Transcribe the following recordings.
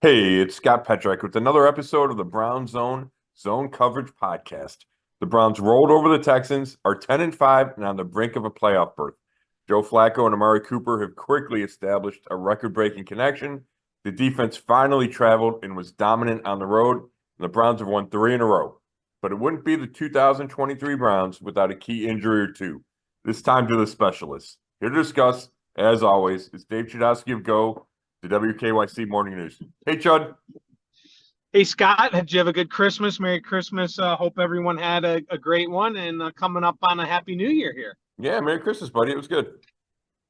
Hey, it's Scott Petrak with another episode of the Brown Zone Coverage Podcast. The Browns rolled over the Texans, are 10-5, and on the brink of a playoff berth. Joe Flacco and Amari Cooper have quickly established a record-breaking connection. The defense finally traveled and was dominant on the road, and the Browns have won 3 in a row. But it wouldn't be the 2023 Browns without a key injury or two. This time to the specialists. Here to discuss, as always, is Dave Chudowsky of the WKYC Morning News. Hey, Chud. Hey, Scott, did you have a good Christmas? Merry Christmas. Hope everyone had a great one and coming up on a Happy New Year here. Yeah, Merry Christmas, buddy. It was good.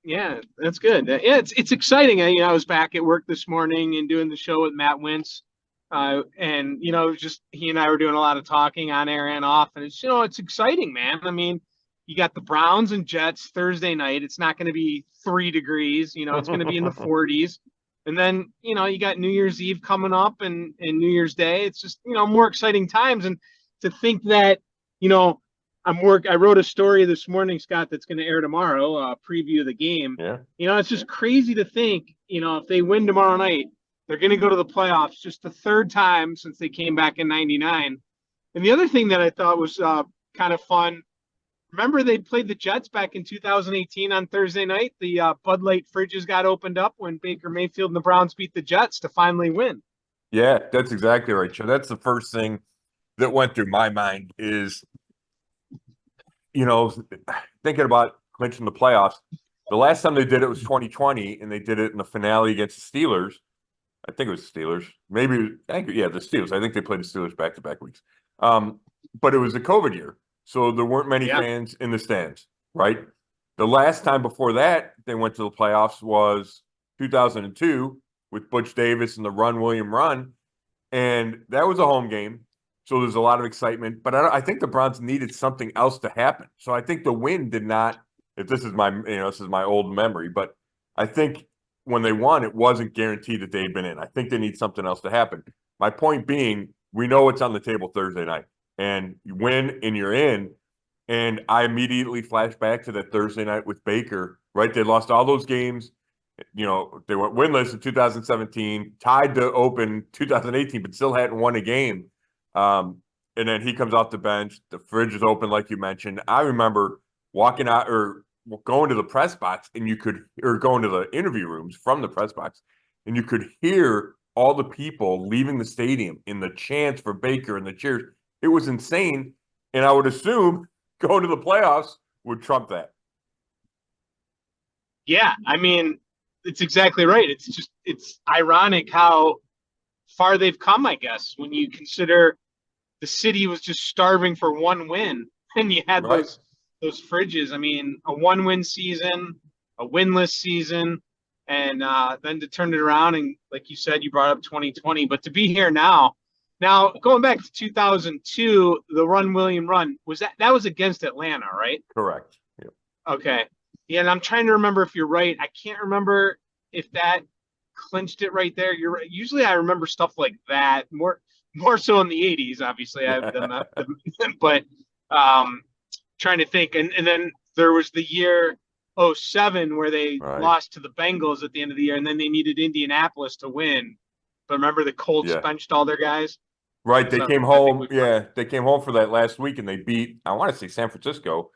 Yeah, that's good. Yeah, it's exciting. I was back at work this morning and doing the show with Matt Wentz. And, just he and I were doing a lot of talking on air and off. And it's exciting, man. I mean, you got the Browns and Jets Thursday night. It's not going to be 3 degrees. It's going to be in the 40s. And then, you got New Year's Eve coming up and New Year's Day. It's just, more exciting times. And to think that, I wrote a story this morning, Scott, that's going to air tomorrow, preview of the game. Yeah. It's just crazy to think, if they win tomorrow night, they're going to go to the playoffs just the 3rd time since they came back in 99. And the other thing that I thought was kind of fun, remember they played the Jets back in 2018 on Thursday night? The Bud Light fridges got opened up when Baker Mayfield and the Browns beat the Jets to finally win. Yeah, that's exactly right. So that's the first thing that went through my mind is, thinking about clinching the playoffs. The last time they did it was 2020, and they did it in the finale against the Steelers. I think it was the Steelers. The Steelers. I think they played the Steelers back-to-back weeks. But it was the COVID year. So there weren't many fans in the stands, right? The last time before that they went to the playoffs was 2002 with Butch Davis and the Run, William, Run. And that was a home game. So there's a lot of excitement. But I think the Browns needed something else to happen. So I think the win did not, if this is my old memory, but I think when they won, it wasn't guaranteed that they'd been in. I think they need something else to happen. My point being, we know what's on the table Thursday night. And you win and you're in. And I immediately flashed back to that Thursday night with Baker, right? They lost all those games. They went winless in 2017, tied to open 2018, but still hadn't won a game. And then he comes off the bench. The fridge is open, like you mentioned. I remember walking out or going to the press box and going to the interview rooms from the press box, and you could hear all the people leaving the stadium in the chants for Baker and the cheers. It was insane, and I would assume going to the playoffs would trump that. Yeah, I mean, it's exactly right. It's ironic how far they've come, I guess, when you consider the city was just starving for one win, and you had those fridges. I mean, a 1-win season, a winless season, and then to turn it around, and like you said, you brought up 2020, but to be here now, going back to 2002, the Run, William, Run, that was against Atlanta, right? Correct. Yep. Okay. Yeah, and I'm trying to remember if you're right. I can't remember if that clinched it right there. You're right. Usually I remember stuff like that, more so in the 80s, obviously. I've done that. But trying to think. And then there was the year 07 where they lost to the Bengals at the end of the year, and then they needed Indianapolis to win. But remember the Colts benched all their guys? Right. They came home. Yeah, they came home for that last week, and they beat, I want to say, San Francisco,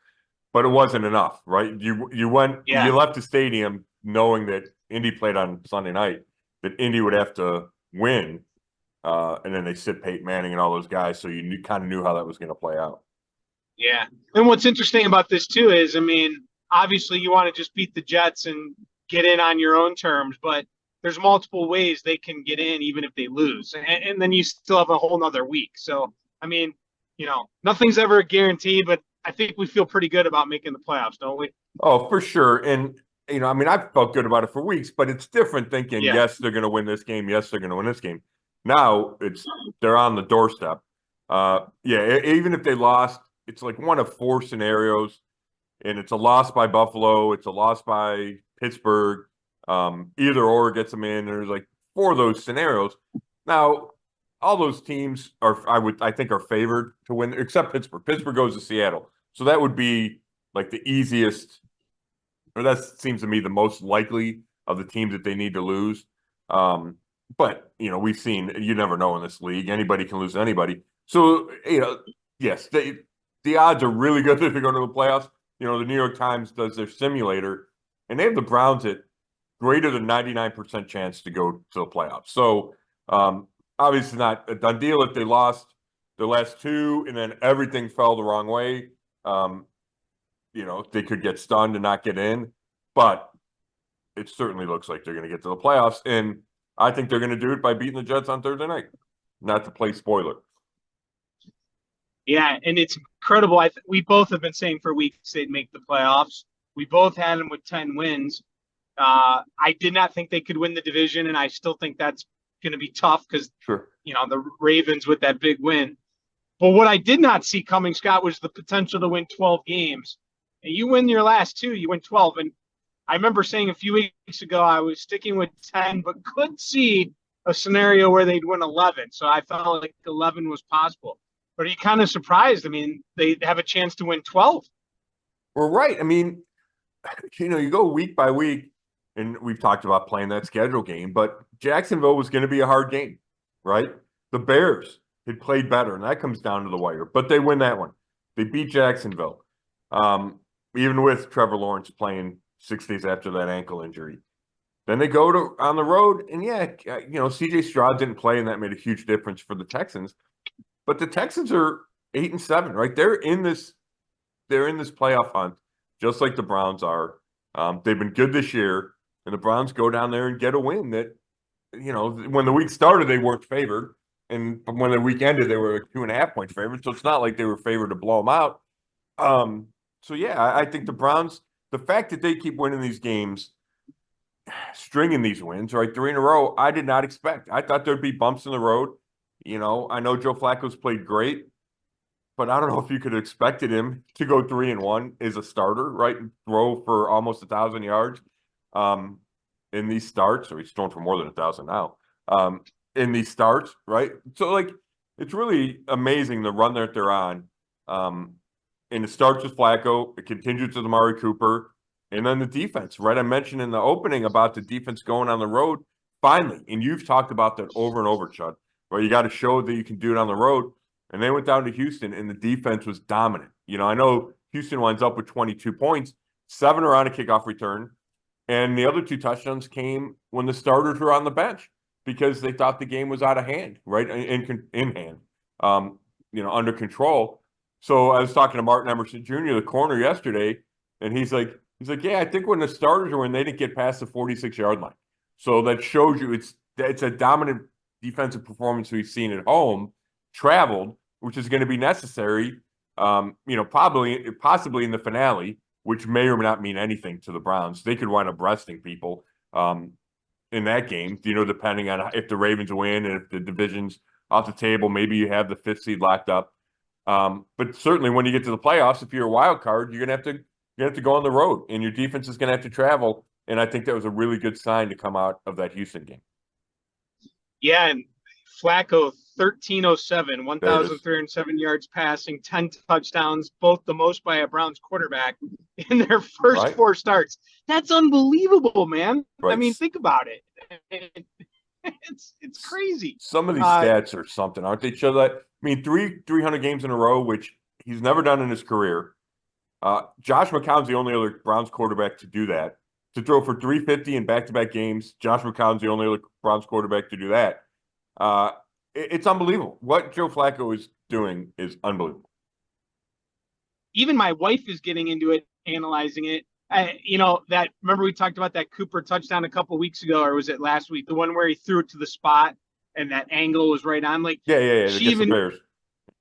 but it wasn't enough, right? You left the stadium knowing that Indy played on Sunday night, that Indy would have to win, and then they sit Peyton Manning and all those guys, so you kind of knew how that was going to play out. Yeah. And what's interesting about this, too, is, I mean, obviously you want to just beat the Jets and get in on your own terms, but there's multiple ways they can get in even if they lose. And then you still have a whole nother week. So, I mean, nothing's ever a guarantee, but I think we feel pretty good about making the playoffs, don't we? Oh, for sure. And, I've felt good about it for weeks, but it's different thinking, yes, they're going to win this game. Yes, they're going to win this game. Now they're on the doorstep. Even if they lost, it's like one of 4 scenarios, and it's a loss by Buffalo. It's a loss by Pittsburgh. Either or gets them in. There's like 4 of those scenarios. Now, all those teams I think are favored to win, except Pittsburgh. Pittsburgh goes to Seattle. So that would be like the easiest, or that seems to me the most likely of the teams that they need to lose. but we've seen, you never know in this league. Anybody can lose to anybody. So, yes, the odds are really good if they go to the playoffs. The New York Times does their simulator, and they have the Browns at greater than 99% chance to go to the playoffs. So, obviously not a done deal if they lost the last two and then everything fell the wrong way. They could get stunned and not get in, but it certainly looks like they're going to get to the playoffs. And I think they're going to do it by beating the Jets on Thursday night. Not to play spoiler. Yeah, and it's incredible. We both have been saying for weeks they'd make the playoffs. We both had them with 10 wins. I did not think they could win the division, and I still think that's going to be tough because, Sure, the Ravens with that big win. But what I did not see coming, Scott, was the potential to win 12 games. And you win your last two, you win 12. And I remember saying a few weeks ago I was sticking with 10, but could see a scenario where they'd win 11. So I felt like 11 was possible. But are you kind of surprised? I mean, they have a chance to win 12. we're right. I mean, you go week by week, and we've talked about playing that schedule game, but Jacksonville was going to be a hard game, right? The Bears had played better, and that comes down to the wire, but they win that one. They beat Jacksonville, even with Trevor Lawrence playing 6 days after that ankle injury. Then they go on the road, and C.J. Stroud didn't play, and that made a huge difference for the Texans. But the Texans are 8-7, right? They're in this playoff hunt, just like the Browns are. They've been good this year, and the Browns go down there and get a win that, when the week started, they weren't favored. And when the week ended, they were a 2.5-point favorite. So it's not like they were favored to blow them out. I think the Browns, the fact that they keep winning these games, stringing these wins, right, 3 in a row, I did not expect. I thought there'd be bumps in the road. I know Joe Flacco's played great, but I don't know if you could have expected him to go 3-1 as a starter, right, and throw for almost 1,000 yards in these starts. Or he's thrown for more than 1,000 now in these starts, right? So, it's really amazing the run that they're on. And it starts with Flacco, it continues with Amari Cooper, and then the defense, right? I mentioned in the opening about the defense going on the road finally, and you've talked about that over and over, Chud. Right, you got to show that you can do it on the road. And they went down to Houston, and the defense was dominant. I know Houston winds up with 22 points, 7 are on a kickoff return, and the other 2 touchdowns came when the starters were on the bench because they thought the game was out of hand, right, in hand, under control. So I was talking to Martin Emerson Jr., the corner, yesterday, and he's like, yeah, I think when the starters were in, they didn't get past the 46-yard line. So that shows you it's a dominant defensive performance we've seen at home, traveled, which is going to be necessary, possibly in the finale, which may or may not mean anything to the Browns. They could wind up resting people in that game, depending on if the Ravens win and if the division's off the table, maybe you have the 5th seed locked up. But certainly when you get to the playoffs, if you're a wild card, you're going to have to go on the road, and your defense is going to have to travel. And I think that was a really good sign to come out of that Houston game. Yeah, and Flacco, 1,307, 1,307 yards passing, 10 touchdowns, both the most by a Browns quarterback in their first 4 starts. That's unbelievable, man. Right. I mean, think about it. It's crazy. Some of these stats are something, aren't they? Show that. I mean, 300 games in a row, which he's never done in his career. Josh McCown's the only other Browns quarterback to do that. To throw for 350 in back-to-back games, Josh McCown's the only other Browns quarterback to do that. It's unbelievable. What Joe Flacco is doing is unbelievable. Even my wife is getting into it, analyzing it. Remember we talked about that Cooper touchdown a couple weeks ago, or was it last week? The one where he threw it to the spot and that angle was right on. Yeah. Against the Bears.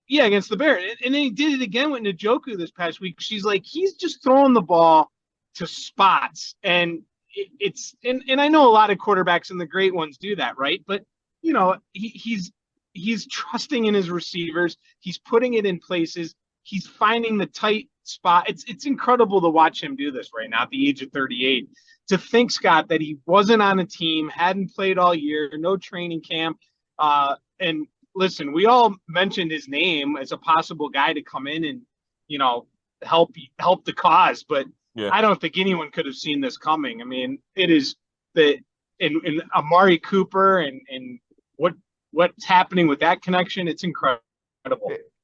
Yeah, against the Bears. And then he did it again with Njoku this past week. She's like, he's just throwing the ball to spots. And I know a lot of quarterbacks and the great ones do that, right? But, he's trusting in his receivers. He's putting it in places. He's finding the tight spot. It's incredible to watch him do this right now at the age of 38. To think, Scott, that he wasn't on a team, hadn't played all year, no training camp. And listen, we all mentioned his name as a possible guy to come in and, help the cause. But yeah. I don't think anyone could have seen this coming. I mean, it is the and Amari Cooper and what's happening with that connection, it's incredible.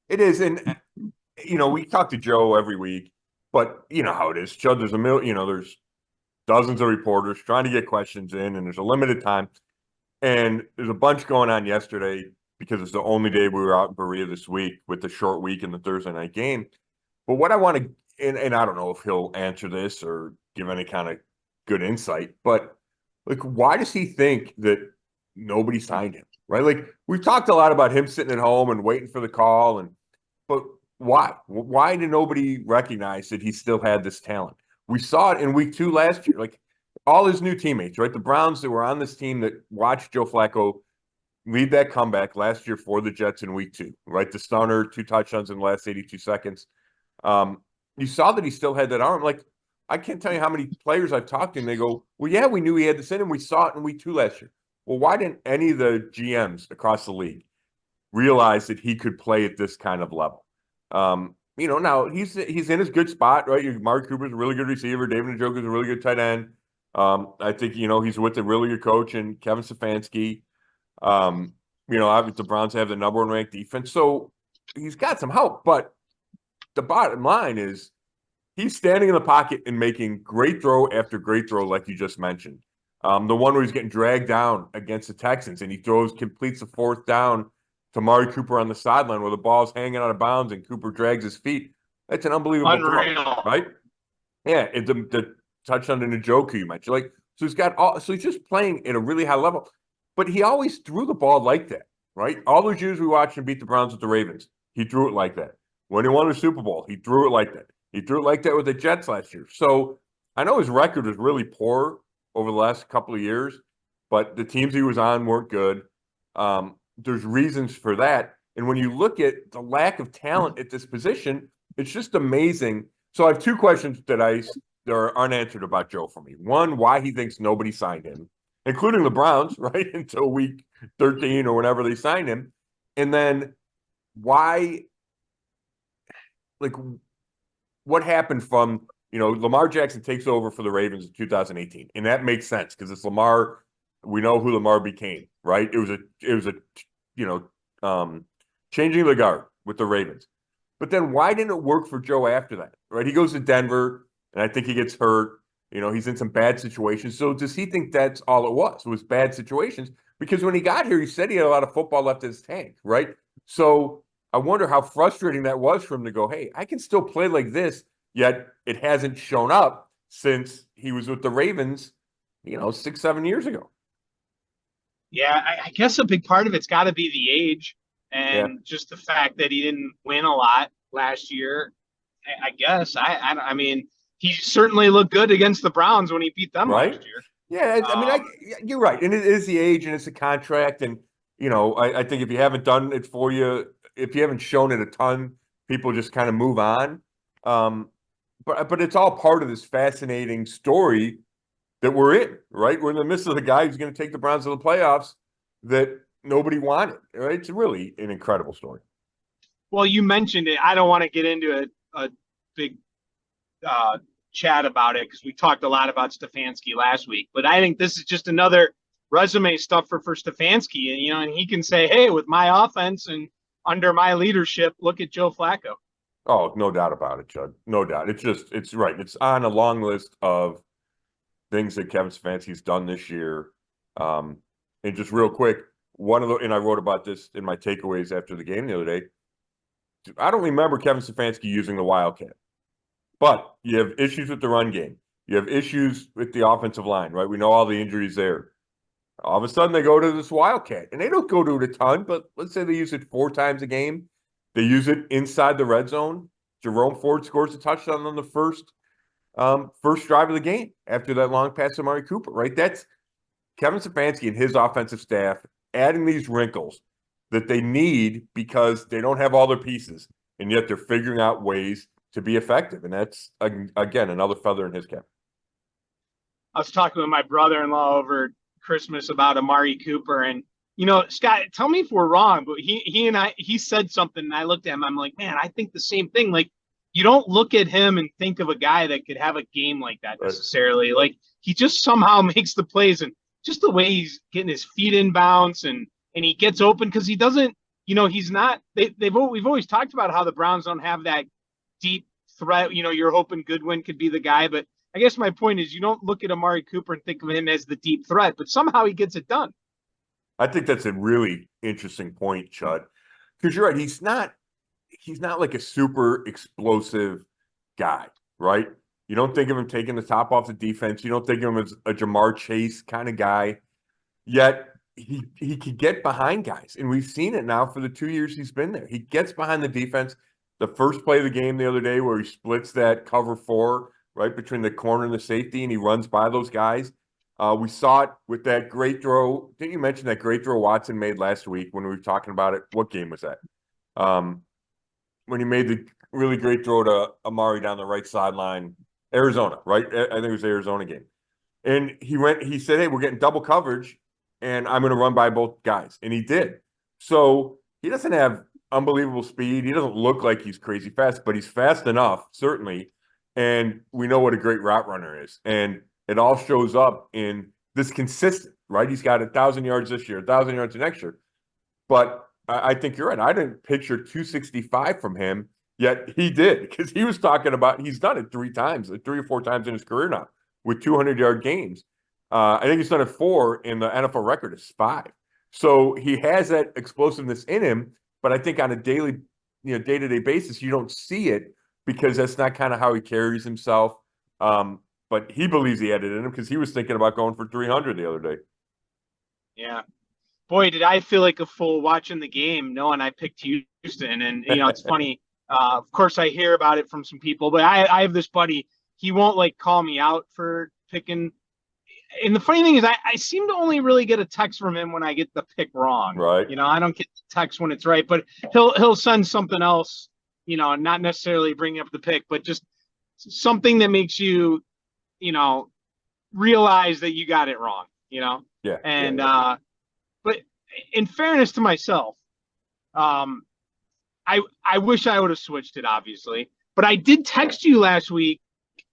It is, and we talk to Joe every week, but you know how it is. Joe, there's dozens of reporters trying to get questions in, and there's a limited time. And there's a bunch going on yesterday because it's the only day we were out in Berea this week with the short week and the Thursday night game. But what I want to, and I don't know if he'll answer this or give any kind of good insight, but like, why does he think that nobody signed him? Right? Like, we've talked a lot about him sitting at home and waiting for the call, but why? Why did nobody recognize that he still had this talent? We saw it in week 2 last year. Like, all his new teammates, right? The Browns that were on this team that watched Joe Flacco lead that comeback last year for the Jets in week 2, right? The stunner, 2 touchdowns in the last 82 seconds. You saw that he still had that arm. Like, I can't tell you how many players I've talked to, and they go, well, yeah, we knew he had this in him. We saw it in week 2 last year. Well, why didn't any of the GMs across the league realize that he could play at this kind of level? Now he's in his good spot, right? Mark Cooper's a really good receiver. David Njoku's a really good tight end. I think, he's with a really good coach and Kevin Stefanski. Obviously the Browns have the number 1 ranked defense, so he's got some help. But the bottom line is he's standing in the pocket and making great throw after great throw, like you just mentioned. The one where he's getting dragged down against the Texans and he completes the 4th down to Amari Cooper on the sideline where the ball's hanging out of bounds and Cooper drags his feet. That's an unbelievable throw, right? Yeah, the touchdown to Njoku you mentioned. Like, so he's just playing at a really high level. But he always threw the ball like that, right? All those years we watched him beat the Browns with the Ravens, he threw it like that. When he won the Super Bowl, he threw it like that. He threw it like that with the Jets last year. So I know his record was really poor over the last couple of years, but the teams he was on weren't good. There's reasons for that. And when you look at the lack of talent at this position, it's just amazing. So I have 2 questions that are unanswered about Joe for me. One, why he thinks nobody signed him, including the Browns, right, until week 13 or whenever they signed him. And then why, like, what happened from, Lamar Jackson takes over for the Ravens in 2018. And that makes sense because it's Lamar. We know who Lamar became, right? It was a changing of the guard with the Ravens. But then why didn't it work for Joe after that, right? He goes to Denver, and I think he gets hurt. He's in some bad situations. So does he think that's all it was bad situations? Because when he got here, he said he had a lot of football left in his tank, right? So I wonder how frustrating that was for him to go, hey, I can still play like this, yet it hasn't shown up since he was with the Ravens, 6, 7 years ago. Yeah, I guess a big part of it's got to be the age and just the fact that he didn't win a lot last year. I guess. I mean, he certainly looked good against the Browns when he beat them last year. Yeah, you're right. And it is the age and it's a contract. And, I think if you haven't done it for you, if you haven't shown it a ton, people just kind of move on. But it's all part of this fascinating story that we're in, right? We're in the midst of the guy who's going to take the Browns to the playoffs that nobody wanted, right? It's really an incredible story. Well, you mentioned it. I don't want to get into a big chat about it because we talked a lot about Stefanski last week, but I think this is just another resume stuffer for Stefanski. And, and he can say, hey, with my offense and under my leadership, look at Joe Flacco. Oh, no doubt about it, Judd. No doubt. It's right. It's on a long list of things that Kevin Stefanski's done this year. And just real quick, and I wrote about this in my takeaways after the game the other day. I don't remember Kevin Stefanski using the Wildcat, but you have issues with the run game. You have issues with the offensive line, right? We know all the injuries there. All of a sudden, they go to this Wildcat, and they don't go to it a ton, but let's say they use it 4 times a game. They use it inside the red zone. Jerome Ford scores a touchdown on the first drive of the game after that long pass to Amari Cooper, right? That's Kevin Stefanski and his offensive staff adding these wrinkles that they need because they don't have all their pieces, and yet they're figuring out ways to be effective. And that's, again, another feather in his cap. I was talking with my brother-in-law over Christmas about Amari Cooper, and Scott, tell me if we're wrong, but he said something, and I looked at him. I'm like, man, I think the same thing. Like, you don't look at him and think of a guy that could have a game like that necessarily. Like, he just somehow makes the plays. And just the way he's getting his feet in bounce and he gets open because he doesn't, he's not. We've always talked about how the Browns don't have that deep threat. You're hoping Goodwin could be the guy, but I guess my point is you don't look at Amari Cooper and think of him as the deep threat, but somehow he gets it done. I think that's a really interesting point, Chud, because you're right. He's not like a super explosive guy, right? You don't think of him taking the top off the defense. You don't think of him as a Jamar Chase kind of guy. Yet he could get behind guys, and we've seen it now for the 2 years he's been there. He gets behind the defense. The first play of the game the other day where he splits that cover 4 right between the corner and the safety, and he runs by those guys. We saw it with that great throw. Didn't you mention that great throw Watson made last week when we were talking about it? What game was that? When he made the really great throw to Amari down the right sideline, Arizona, right? I think it was the Arizona game. And he said, hey, we're getting double coverage, and I'm going to run by both guys. And he did. So he doesn't have unbelievable speed. He doesn't look like he's crazy fast, but he's fast enough, certainly. And we know what a great route runner is. And it all shows up in this consistent, right? He's got 1,000 yards this year, 1,000 yards the next year. But I think you're right. I didn't picture 265 from him, yet he did, because he was talking about he's done it 3 or 4 times in his career now with 200-yard games. I think he's done it 4, and the NFL record is 5. So he has that explosiveness in him, but I think on a daily, day-to-day basis, you don't see it because that's not kind of how he carries himself. But he believes he had it in him because he was thinking about going for 300 the other day. Yeah. Boy, did I feel like a fool watching the game, knowing I picked Houston. And, it's funny. Of course, I hear about it from some people, but I have this buddy. He won't call me out for picking. And the funny thing is, I seem to only really get a text from him when I get the pick wrong. Right. I don't get the text when it's right, but he'll send something else, not necessarily bring up the pick, but just something that makes you, realize that you got it wrong, Yeah. And, yeah. But in fairness to myself, I wish I would have switched it, obviously. But I did text you last week,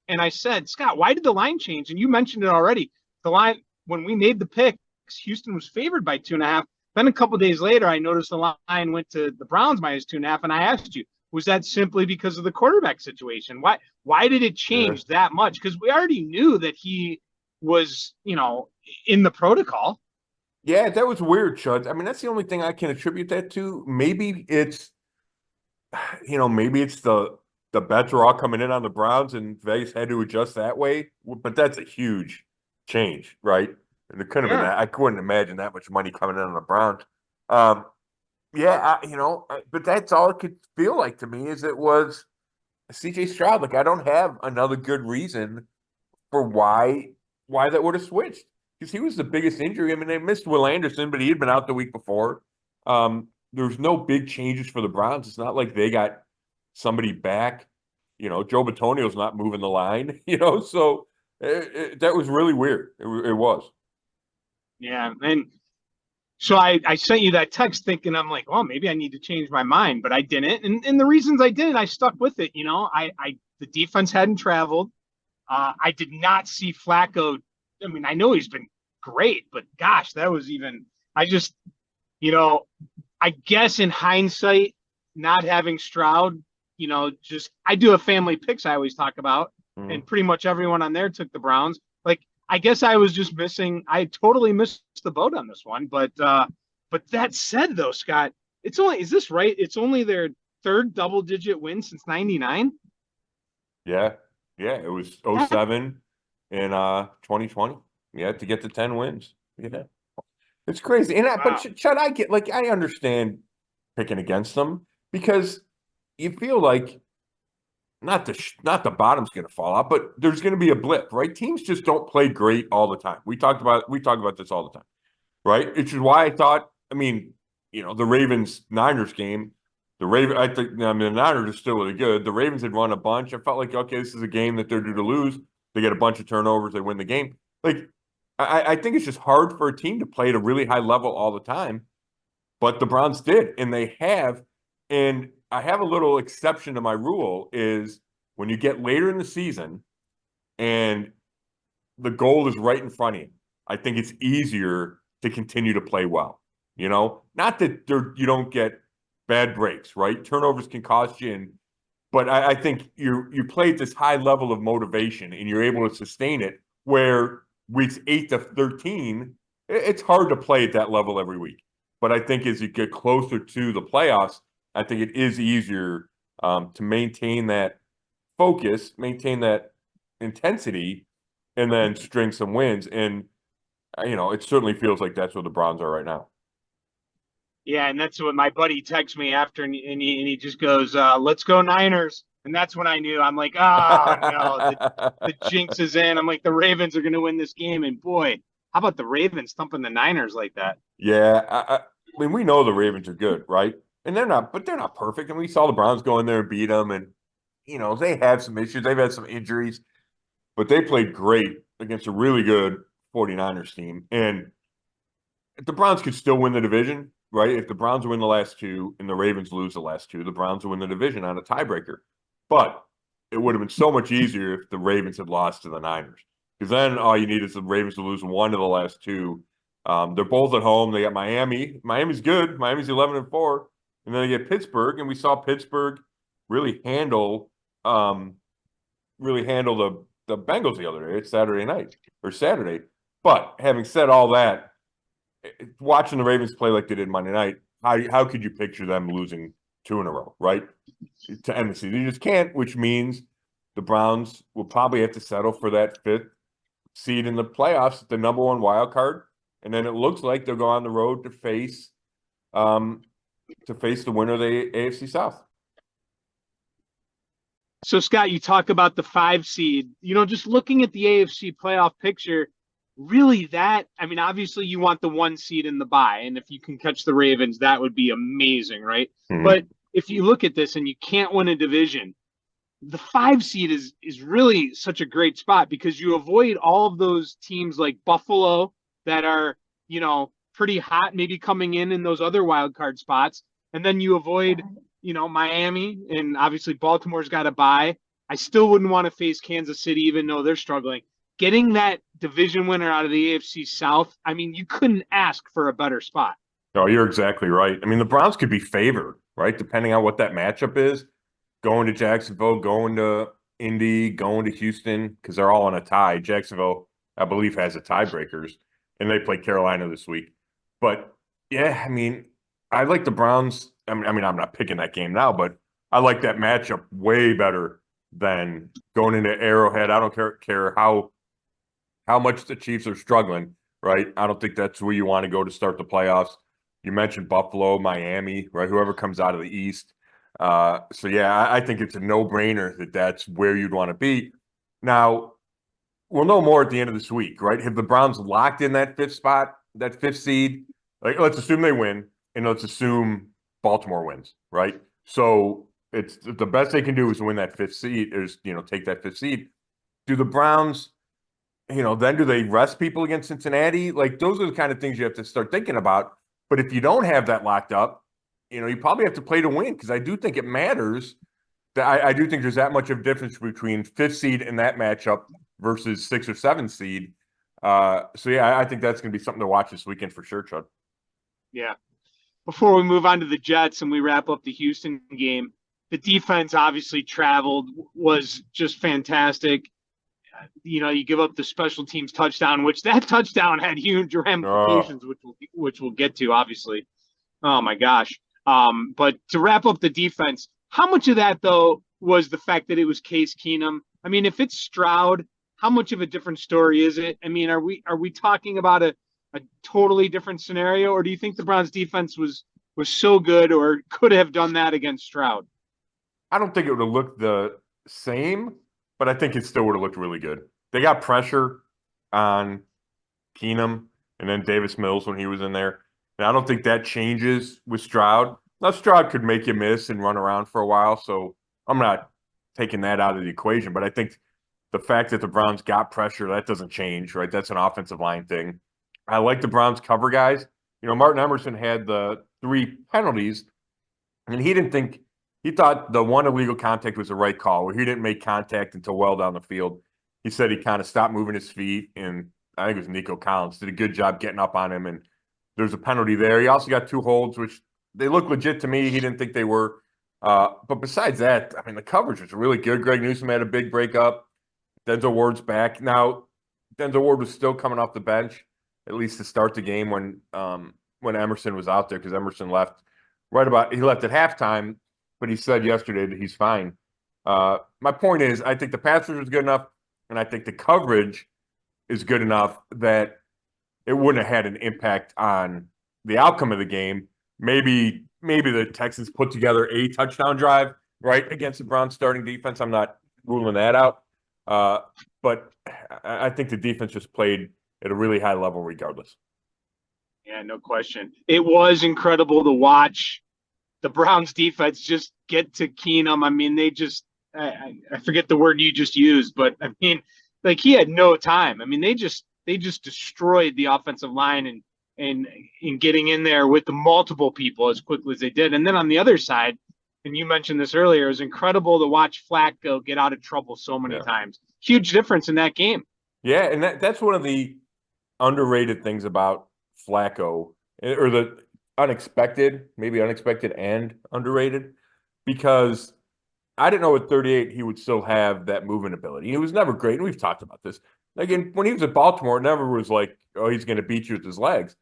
and I said, Scott, why did the line change? And you mentioned it already. The line, when we made the picks, Houston was favored by 2.5. Then a couple of days later, I noticed the line went to the Browns minus 2.5, and I asked you, was that simply because of the quarterback situation? Why did it change that much? Because we already knew that he was, in the protocol. Yeah, that was weird, Chud. I mean, that's the only thing I can attribute that to. Maybe it's, maybe it's the bets are all coming in on the Browns and Vegas had to adjust that way. But that's a huge change, right? And it couldn't have been that. I couldn't imagine that much money coming in on the Browns. But that's all it could feel like to me is it was CJ Stroud. I don't have another good reason for why that would have switched. Because he was the biggest injury. I mean, they missed Will Anderson, but he had been out the week before. There's no big changes for the Browns. It's not like they got somebody back. Joe Bitonio's not moving the line. So that was really weird. It was. Yeah, and so I sent you that text thinking I'm like, well, maybe I need to change my mind, but I didn't. And the reasons I didn't, I stuck with it. The defense hadn't traveled. I did not see Flacco. I mean, I know he's been great, but gosh, that was even, I just, I guess in hindsight, not having Stroud, I do a family picks I always talk about, and pretty much everyone on there took the Browns. I guess I was just missing, I totally missed the boat on this one, but that said though, Scott, is this right? It's only their 3rd double-digit win since 99? Yeah. Yeah, it was 07 in 2020. Yeah, to get to 10 wins. Yeah. It's crazy. And but Chud, I understand picking against them because you feel like not the bottom's going to fall out, but there's going to be a blip, right? Teams just don't play great all the time. We talk about this all the time, right? Which is why I thought, the Ravens-Niners game, the Niners are still really good. The Ravens had run a bunch. I felt like, okay, this is a game that they're due to lose. They get a bunch of turnovers. They win the game. I think it's just hard for a team to play at a really high level all the time. But the Browns did, and they have. And I have a little exception to my rule is when you get later in the season and the goal is right in front of you, I think it's easier to continue to play well. You know, not that you don't get bad breaks, right? Turnovers can cost you, but I think you play at this high level of motivation and you're able to sustain it. Where weeks 8 to 13, it's hard to play at that level every week. But I think as you get closer to the playoffs, I think it is easier to maintain that focus, maintain that intensity, and then string some wins. And it certainly feels like that's where the Browns are right now. Yeah, and that's what my buddy texts me after, and he just goes, "Let's go Niners." And that's when I knew. I'm like, "Oh no, the jinx is in." I'm like, the Ravens are going to win this game, and boy, how about the Ravens thumping the Niners like that? Yeah, I mean, we know the Ravens are good, right? And they're not perfect. And we saw the Browns go in there and beat them, and they have some issues. They've had some injuries, but they played great against a really good 49ers team. And if the Browns could still win the division, right? If the Browns win the last two and the Ravens lose the last two, the Browns will win the division on a tiebreaker. But it would have been so much easier if the Ravens had lost to the Niners. Because then all you need is the Ravens to lose one of the last two. They're both at home. They got Miami. Miami's good. Miami's 11-4. And then they get Pittsburgh, and we saw Pittsburgh really handle the Bengals the other day. It's Saturday night or Saturday. But having said all that, watching the Ravens play like they did Monday night, how could you picture them losing two in a row, right? To end the season. You just can't, which means the Browns will probably have to settle for that 5th seed in the playoffs, the number 1 wild card. And then it looks like they'll go on the road to face the winner of the AFC South. So, Scott, you talk about the 5 seed. Just looking at the AFC playoff picture, really obviously you want the 1 seed in the bye. And if you can catch the Ravens, that would be amazing, right? Mm-hmm. But if you look at this and you can't win a division, the 5 seed is really such a great spot because you avoid all of those teams like Buffalo that are, pretty hot, maybe coming in those other wild card spots. And then you avoid, Miami, and obviously Baltimore's got a bye. I still wouldn't want to face Kansas City, even though they're struggling. Getting that division winner out of the AFC South, you couldn't ask for a better spot. No, you're exactly right. The Browns could be favored, right? Depending on what that matchup is. Going to Jacksonville, going to Indy, going to Houston, because they're all on a tie. Jacksonville, I believe, has a tiebreakers, and they play Carolina this week. But, yeah, I like the Browns. I'm not picking that game now, but I like that matchup way better than going into Arrowhead. I don't care how much the Chiefs are struggling, right? I don't think that's where you want to go to start the playoffs. You mentioned Buffalo, Miami, right? Whoever comes out of the East. So, yeah, I think it's a no-brainer that that's where you'd want to be. Now, we'll know more at the end of this week, right? Have the Browns locked in that 5th spot, that 5th seed? Like, let's assume they win, and let's assume Baltimore wins, right? So it's the best they can do is win that 5th seed, take that 5th seed. Do the Browns, then do they rest people against Cincinnati? Like, those are the kind of things you have to start thinking about. But if you don't have that locked up, you probably have to play to win, because I do think it matters. I do think there's that much of a difference between 5th seed in that matchup versus 6th or 7th seed. So, yeah, I think that's going to be something to watch this weekend for sure, Chud. Yeah. Before we move on to the Jets and we wrap up the Houston game, the defense obviously traveled, was just fantastic. You give up the special teams touchdown, which that touchdown had huge ramifications, which we'll get to, obviously. Oh, my gosh. But to wrap up the defense, how much of that, though, was the fact that it was Case Keenum? If it's Stroud, how much of a different story is it? Are we talking about a totally different scenario, or do you think the Browns defense was so good or could have done that against Stroud? I don't think it would have looked the same, but I think it still would have looked really good. They got pressure on Keenum and then Davis Mills when he was in there. And I don't think that changes with Stroud. Now, Stroud could make you miss and run around for a while, so I'm not taking that out of the equation. But I think the fact that the Browns got pressure, that doesn't change, right? That's an offensive line thing. I like the Browns cover guys. Martin Emerson had the 3 penalties, and he thought the 1 illegal contact was the right call, where he didn't make contact until well down the field. He said he kind of stopped moving his feet, and I think it was Nico Collins, did a good job getting up on him, and there's a penalty there. He also got 2 holds, which they look legit to me. He didn't think they were. But besides that, I mean, the coverage was really good. Greg Newsome had a big breakup. Denzel Ward's back. Now, Denzel Ward was still coming off the bench, at least to start the game when Emerson was out there, because Emerson left he left at halftime, but he said yesterday that he's fine. My point is, I think the pass rush was good enough, and I think the coverage is good enough that it wouldn't have had an impact on the outcome of the game. Maybe the Texans put together a touchdown drive, right, against the Browns starting defense. I'm not ruling that out. But I think the defense just played at a really high level regardless. Yeah, no question. It was incredible to watch the Browns defense just get to Keenum. I mean, they just I forget the word you just used, but I mean, like, he had no time. I mean, they just destroyed the offensive line and in getting in there with the multiple people as quickly as they did. And then on the other side, and you mentioned this earlier, it was incredible to watch Flacco get out of trouble so many times. Huge difference in that game. Yeah, and that's one of the underrated things about Flacco, or the unexpected and underrated, because I didn't know at 38 he would still have that movement ability. He was never great, and we've talked about this. Again, when he was at Baltimore, it never was like, oh, he's going to beat you with his legs.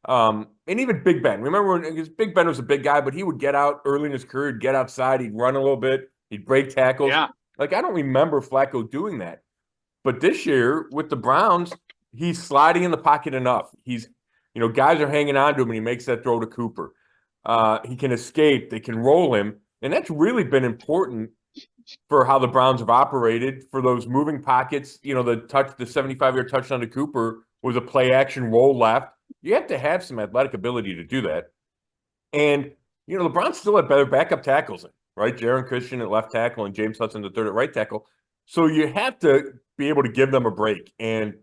And even Big Ben. Remember when Big Ben was a big guy, but he would get out early in his career, he'd get outside, he'd run a little bit, he'd break tackles. Yeah. Like, I don't remember Flacco doing that. But this year with the Browns, he's sliding in the pocket enough. He's, guys are hanging on to him, and he makes that throw to Cooper. He can escape. They can roll him. And that's really been important for how the Browns have operated, for those moving pockets. The 75-yard touchdown to Cooper was a play action roll left. You have to have some athletic ability to do that. And, the Browns still have better backup tackles, right? Jaron Christian at left tackle and James Hudson the third at right tackle. So you have to be able to give them a break. And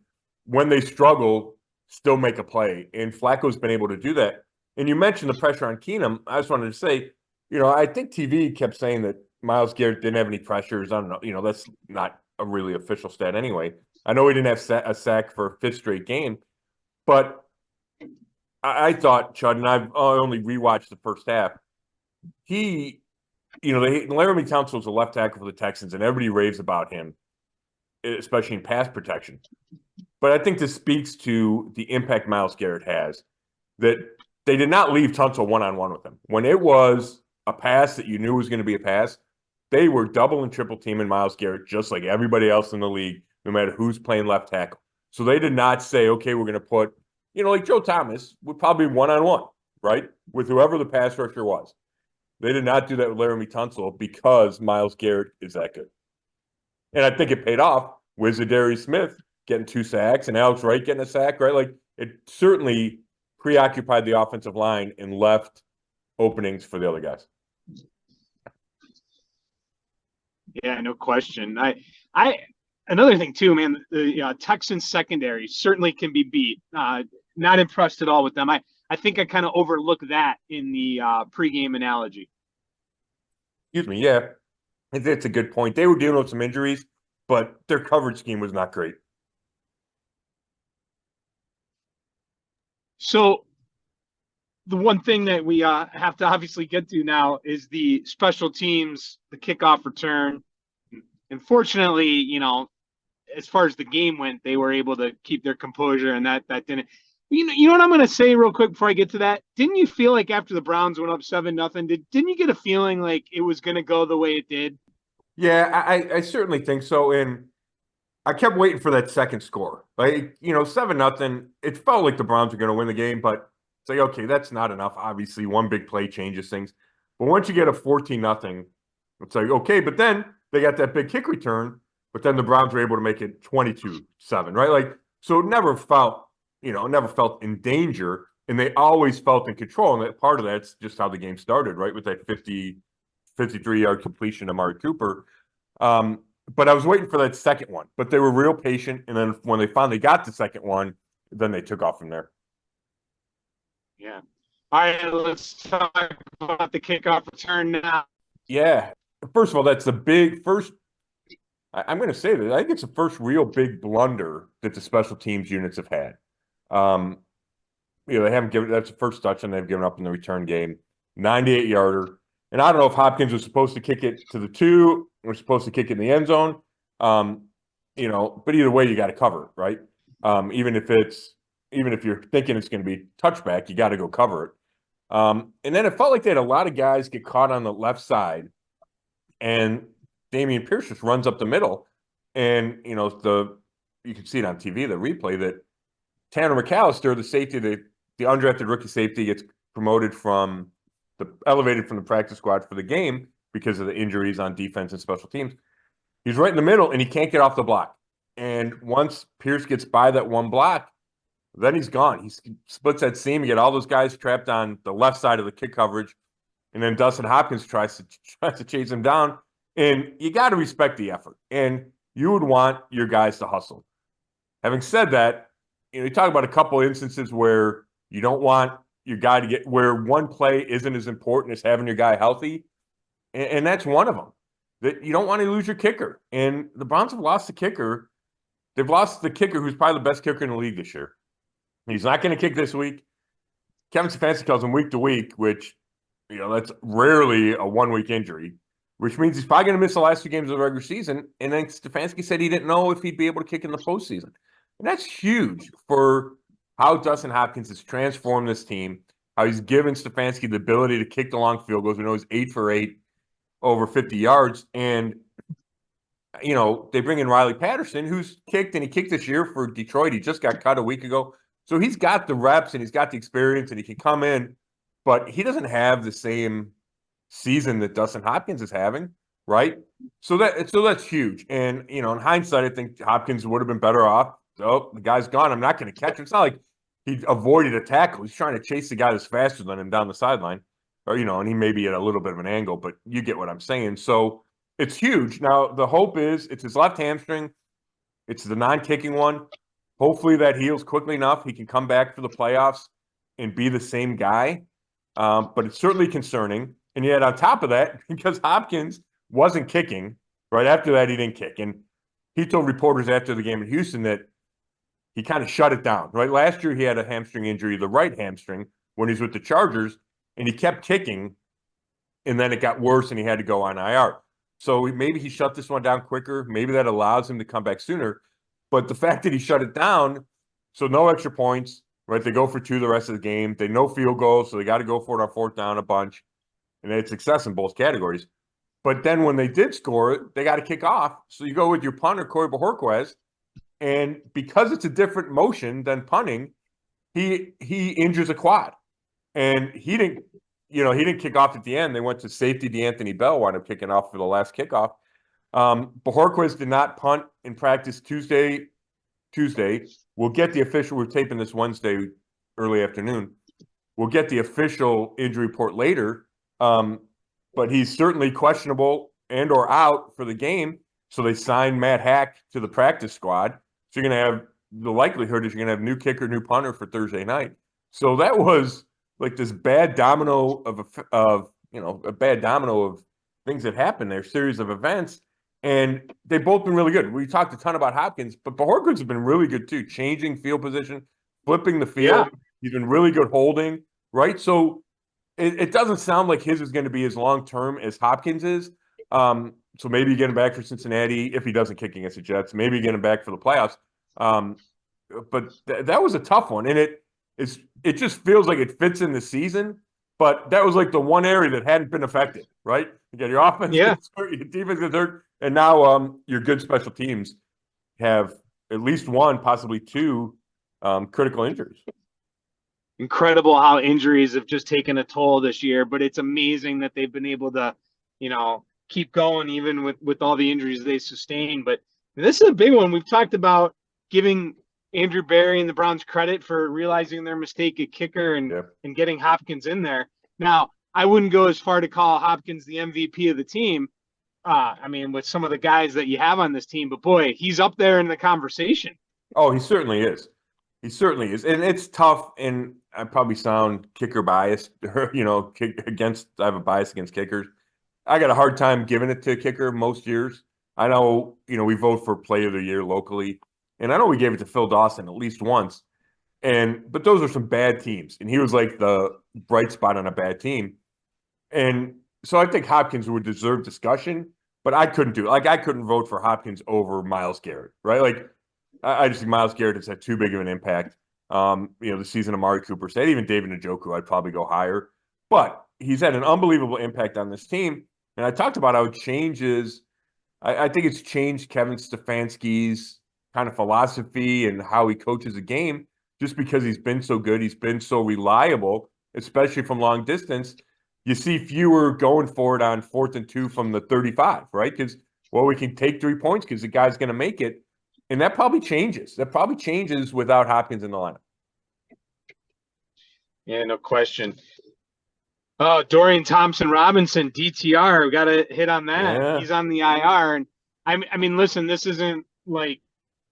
when they struggle, still make a play. And Flacco's been able to do that. And you mentioned the pressure on Keenum. I just wanted to say, I think TV kept saying that Myles Garrett didn't have any pressures. I don't know. That's not a really official stat anyway. I know he didn't have a sack for a 5th straight game. But I thought, Chud, and I've only rewatched the first half, Laramie Tunsil was a left tackle for the Texans, and everybody raves about him, especially in pass protection. But I think this speaks to the impact Myles Garrett has, that they did not leave Tunsil one-on-one with him. When it was a pass that you knew was going to be a pass, they were double and triple teaming Myles Garrett just like everybody else in the league, no matter who's playing left tackle. So they did not say, okay, we're going to put, like Joe Thomas would probably one-on-one, right, with whoever the pass rusher was. They did not do that with Laramie Tunsil because Myles Garrett is that good. And I think it paid off with Zadarius Smith getting 2 sacks and Alex Wright getting a sack, right? Like, it certainly preoccupied the offensive line and left openings for the other guys. Yeah, no question. Another thing too, man, the Texans secondary certainly can be beat. Not impressed at all with them. I think I kind of overlooked that in the pregame analogy. Excuse me. Yeah, that's a good point. They were dealing with some injuries, but their coverage scheme was not great. So the one thing that we have to obviously get to now is the special teams, the kickoff return. Unfortunately, as far as the game went, they were able to keep their composure, and that didn't. You know what I'm going to say real quick before I get to that? Didn't you feel like after the Browns went up 7-0, didn't you get a feeling like it was going to go the way it did? Yeah, I certainly think so. And I kept waiting for that second score. Like, 7-0, it felt like the Browns were going to win the game, but it's like, okay, that's not enough. Obviously, one big play changes things. But once you get a 14-0, it's like, okay, but then they got that big kick return, but then the Browns were able to make it 22-7, right? Like, so it never felt in danger, and they always felt in control. And that part of that's just how the game started, right? With that 53-yard completion to Amari Cooper. But I was waiting for that second one, but they were real patient. And then when they finally got the second one, then they took off from there. Yeah. All right, let's talk about the kickoff return now. Yeah. First of all, that's the big first I'm going to say that I think it's the first real big blunder that the special teams units have had. They haven't given, that's the first touchdown they've given up in the return game, 98-yarder. And I don't know if Hopkins was supposed to kick it to the 2 or supposed to kick it in the end zone. But either way, you got to cover it, right? Even if you're thinking it's going to be touchback, you got to go cover it. And then it felt like they had a lot of guys get caught on the left side, and Dameon Pierce just runs up the middle. And, you can see it on TV, the replay, that Tanner McAllister, the safety, the undrafted rookie safety, gets elevated from the practice squad for the game because of the injuries on defense and special teams. He's right in the middle, and he can't get off the block. And once Pierce gets by that one block, then he's gone. He splits that seam. You get all those guys trapped on the left side of the kick coverage, and then Dustin Hopkins tries to chase him down. And you got to respect the effort, and you would want your guys to hustle. Having said that, you talk about a couple instances where you don't want your guy to get where one play isn't as important as having your guy healthy, and that's one of them. That you don't want to lose your kicker, and the Browns have lost the kicker. They've lost the kicker who's probably the best kicker in the league this year. He's not going to kick this week. Kevin Stefanski calls him week to week, which, that's rarely a 1 week injury, which means he's probably going to miss the last 2 games of the regular season. And then Stefanski said he didn't know if he'd be able to kick in the postseason. And that's huge for how Dustin Hopkins has transformed this team, how he's given Stefanski the ability to kick the long field goals. We know he's 8 for 8, over 50 yards. And, they bring in Riley Patterson, who's kicked, and he kicked this year for Detroit. He just got cut a week ago. So he's got the reps and he's got the experience and he can come in, but he doesn't have the same season that Dustin Hopkins is having, right? So that's huge. And, in hindsight, I think Hopkins would have been better off. So the guy's gone. I'm not going to catch him. It's not like he avoided a tackle. He's trying to chase the guy that's faster than him down the sideline, or, and he may be at a little bit of an angle, but you get what I'm saying. So it's huge. Now, the hope is it's his left hamstring. It's the non-kicking one. Hopefully that heals quickly enough. He can come back for the playoffs and be the same guy. But it's certainly concerning. And yet on top of that, because Hopkins wasn't kicking, right after that he didn't kick. And he told reporters after the game in Houston that he kind of shut it down, right? Last year he had a hamstring injury, the right hamstring, when he's with the Chargers, and he kept kicking, and then it got worse and he had to go on IR. So maybe he shut this one down quicker. Maybe that allows him to come back sooner. But the fact that he shut it down, so no extra points, right? They go for 2 the rest of the game. They no field goals, so they got to go for it on 4th down a bunch. And they had success in both categories. But then when they did score it, they got to kick off. So you go with your punter, Corey Bojorquez, and because it's a different motion than punting, he injures a quad. And he didn't kick off at the end. They went to safety. DeAnthony Bell wound up kicking off for the last kickoff. Bojorquez did not punt in practice Tuesday. We'll get the official. We're taping this Wednesday early afternoon. We'll get the official injury report later. But he's certainly questionable and or out for the game. So they signed Matt Hack to the practice squad. So you're going to have the likelihood is you're going to have new kicker, new punter for Thursday night. So that was like this bad domino of a bad domino of things that happened there, series of events. And they've both been really good. We talked a ton about Hopkins, but Bojorquez has been really good too, changing field position, flipping the field. Yeah. He's been really good holding, right? So it doesn't sound like his is going to be as long-term as Hopkins is. So maybe you get him back for Cincinnati if he doesn't kick against the Jets. Maybe you get him back for the playoffs. But that was a tough one. And it just feels like it fits in the season. But that was like the one area that hadn't been affected, right? You got your offense gets hurt, your defense gets hurt, and now your good special teams have at least 1, possibly 2 critical injuries. Incredible how injuries have just taken a toll this year, but it's amazing that they've been able to, keep going even with all the injuries they sustained. But this is a big one. We've talked about giving Andrew Berry and the Browns credit for realizing their mistake at kicker and getting Hopkins in there. Now, I wouldn't go as far to call Hopkins the MVP of the team. With some of the guys that you have on this team, but boy, he's up there in the conversation. Oh, he certainly is. He certainly is. And it's tough, and I probably sound kicker biased, I have a bias against kickers. I got a hard time giving it to a kicker most years. I know, we vote for Player of the Year locally, and I know we gave it to Phil Dawson at least once. But those are some bad teams, and he was like the bright spot on a bad team. And so I think Hopkins would deserve discussion, but I couldn't do it. Like I couldn't vote for Hopkins over Myles Garrett, right? Like I just think Myles Garrett has had too big of an impact. The season Amari Cooper said, even David Njoku, I'd probably go higher. But he's had an unbelievable impact on this team. And I talked about how it changes. I think it's changed Kevin Stefanski's kind of philosophy and how he coaches a game just because he's been so good. He's been so reliable, especially from long distance. You see fewer going for it on 4th and 2 from the 35, right? Because, we can take 3 points because the guy's going to make it. And that probably changes. That probably changes without Hopkins in the lineup. Yeah, no question. Oh, Dorian Thompson-Robinson, DTR. We got to hit on that. Yeah. He's on the IR. And I mean, listen, this isn't like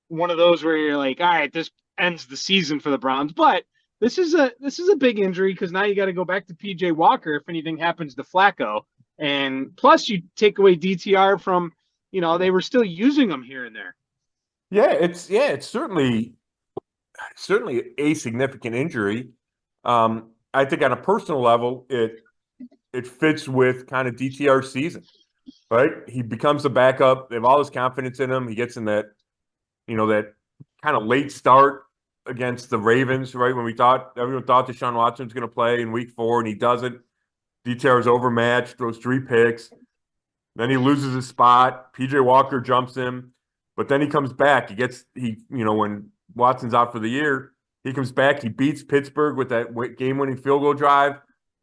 one of those where you're like, all right, this ends the season for the Browns. But this is a big injury because now you got to go back to PJ Walker if anything happens to Flacco. And plus you take away DTR from, they were still using him here and there. Yeah, it's certainly a significant injury. I think on a personal level, it fits with kind of DTR's season, right? He becomes the backup. They have all this confidence in him. He gets in that, that kind of late start against the Ravens, right? When everyone thought Deshaun Watson was going to play in week 4, and he doesn't. DTR is overmatched, throws 3 picks. Then he loses his spot. PJ Walker jumps him, but then he comes back. When Watson's out for the year, he comes back. He beats Pittsburgh with that game-winning field goal drive.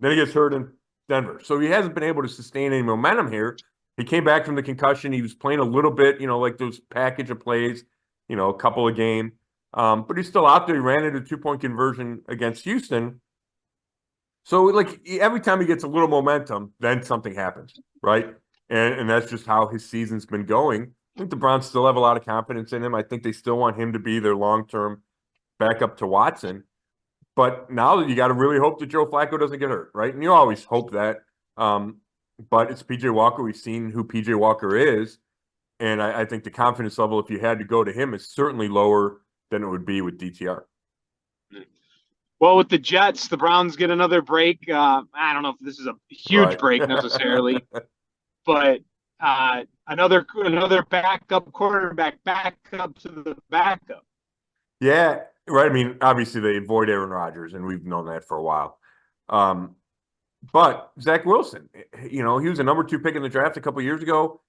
Then he gets hurt in Denver. So he hasn't been able to sustain any momentum here. He came back from the concussion. He was playing a little bit, like those package of plays, a couple a game. But he's still out there. He ran into a 2-point conversion against Houston. So, every time he gets a little momentum, then something happens, right? And that's just how his season's been going. I think the Browns still have a lot of confidence in him. I think they still want him to be their long-term backup to Watson. But now you got to really hope that Joe Flacco doesn't get hurt, right? And you always hope that. But it's PJ Walker. We've seen who PJ Walker is. And I think the confidence level, if you had to go to him, is certainly lower than it would be with DTR. Well, with the Jets, the Browns get another break. I don't know if this is a huge break necessarily, but another backup quarterback backup to the backup. Yeah, right. I mean, obviously they avoid Aaron Rodgers, and we've known that for a while. But Zach Wilson, he was a number 2 pick in the draft a couple years ago.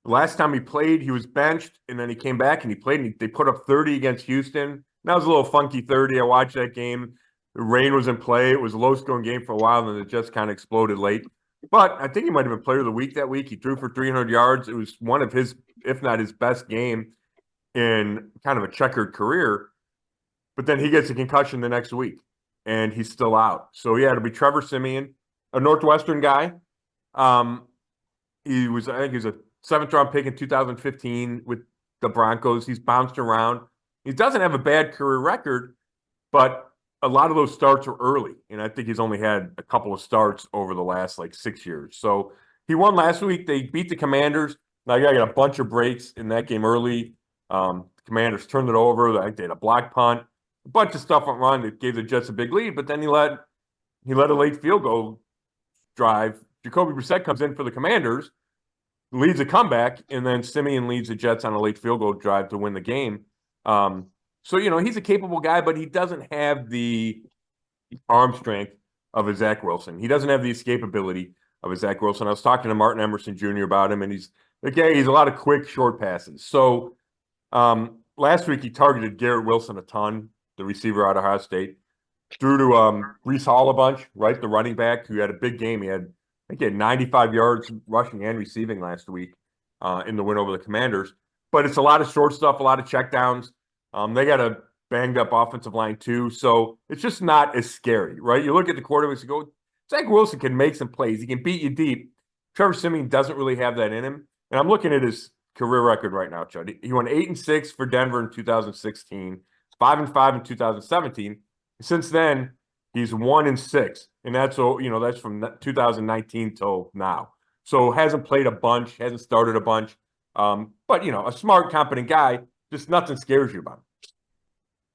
The last time he played, he was benched, and then he came back and he played, and they put up 30 against Houston. That was a little funky 30. I watched that game. The rain was in play. It was a low-scoring game for a while, and it just kind of exploded late. But I think he might have been player of the week that week. He threw for 300 yards. It was one of his, if not his best game in kind of a checkered career. But then he gets a concussion the next week, and he's still out. So, it'll be Trevor Siemian, a Northwestern guy. I think he was a 7th-round pick in 2015 with the Broncos. He's bounced around. He doesn't have a bad career record, but a lot of those starts were early, and I think he's only had a couple of starts over the last 6 years. So he won last week. They beat the Commanders. Now, I got a bunch of breaks in that game early. The Commanders turned it over. I think they had a block punt. A bunch of stuff went wrong that gave the Jets a big lead, but then he let a late field goal drive. Jacoby Brissett comes in for the Commanders, leads a comeback, and then Simeon leads the Jets on a late field goal drive to win the game. So, he's a capable guy, but he doesn't have the arm strength of a Zach Wilson. He doesn't have the escapability of a Zach Wilson. I was talking to Martin Emerson Jr. about him, and he's a lot of quick, short passes. So last week he targeted Garrett Wilson a ton, the receiver out of Ohio State. Threw to Breece Hall a bunch, right, the running back, who had a big game. I think he had 95 yards rushing and receiving last week in the win over the Commanders. But it's a lot of short stuff, a lot of checkdowns. They got a banged-up offensive line, too. So it's just not as scary, right? You look at the quarterbacks and go, Zach Wilson can make some plays. He can beat you deep. Trevor Siemian doesn't really have that in him. And I'm looking at his career record right now, Chud. He went 8-6 for Denver in 2016, 5-5 in 2017. Since then, he's 1-6, and that's from 2019 till now. So hasn't played a bunch, hasn't started a bunch. But a smart, competent guy, just nothing scares you about him.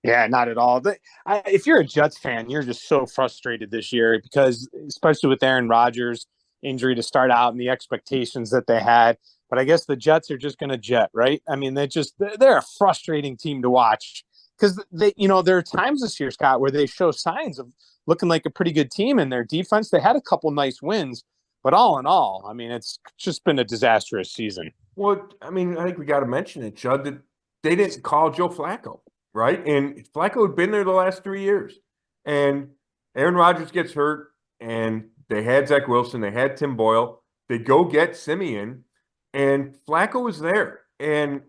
Yeah, not at all. If you're a Jets fan, you're just so frustrated this year because, especially with Aaron Rodgers' injury to start out and the expectations that they had. But I guess the Jets are just going to jet, right? I mean, they're a frustrating team to watch because there are times this year, Scott, where they show signs of looking like a pretty good team in their defense. They had a couple nice wins, but all in all, I mean, it's just been a disastrous season. Well, I mean, I think we got to mention it, Chud, that they didn't call Joe Flacco, right? And Flacco had been there the last 3 years. And Aaron Rodgers gets hurt, and they had Zach Wilson, they had Tim Boyle. They go get Simeon, and Flacco was there. And,